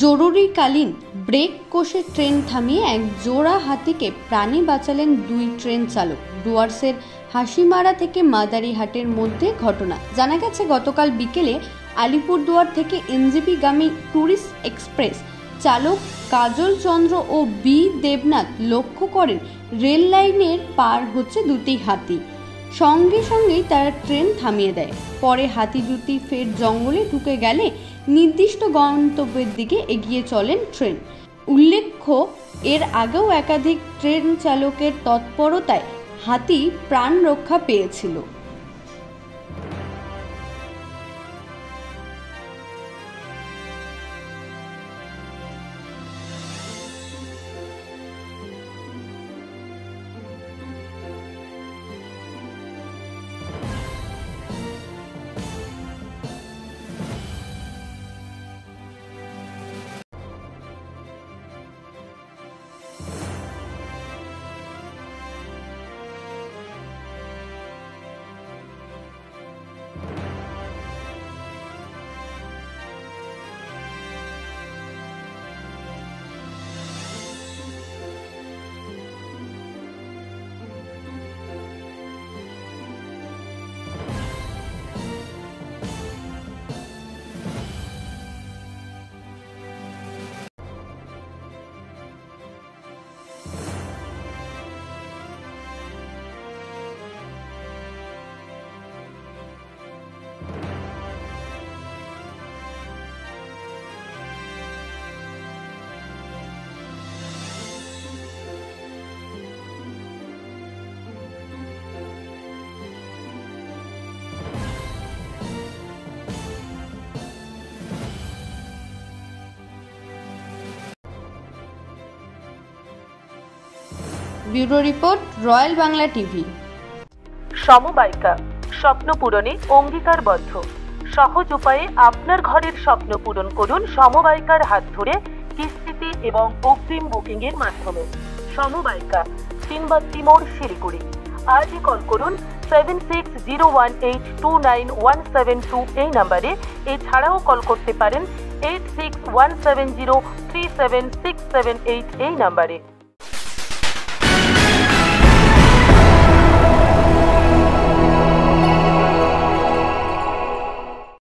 জরুরিকালীন break কষে train থামিয়ে এক জোড়া হাতিকে প্রাণে বাঁচালেন দুই ট্রেন চালক। ডুয়ার্সের হাসিমারা থেকে মাদারিহাটের মধ্যে ঘটনা। জানা গেছে, গতকাল বিকেলে আলিপুরদুয়ার থেকে এনজেপি-গামী ট্যুরিস্ট এক্সপ্রেস চালক কাজল চন্দ্র ও বি দেবনাথ লক্ষ্য করেন রেল লাইনের পার হচ্ছে দুটি হাতি। সঙ্গে সঙ্গেই তারা ট্রেন থামিয়ে দেয়। পরে হাতি দুটি ফের জঙ্গলে ঢুকে গেলে নির্দিষ্ট গন্তব্যের দিকে এগিয়ে চলেন ট্রেন। উল্লেখ্য, এর আগেও একাধিক ট্রেন চালকের তৎপরতায় হাতি প্রাণ রক্ষা পেয়েছিল। Bureau report, royal Bangla TV. সমবায়িকা স্বপ্ন পূরণে অঙ্গীকারবদ্ধ। সহজ উপায়ে আপনার ঘরের স্বপ্ন পূরণ করুন সমবায়িকার হাত ধরে, কিস্তিতে এবং অগ্রিম বুকিং এর মাধ্যমে। সমবায়িকা, তিনবাত্তি মোড়, শিলিগুড়ি। আজই কল করুন 7601829172 এই নাম্বারে। এছাড়াও কল করতে পারেন 8617037678 এই নাম্বারে।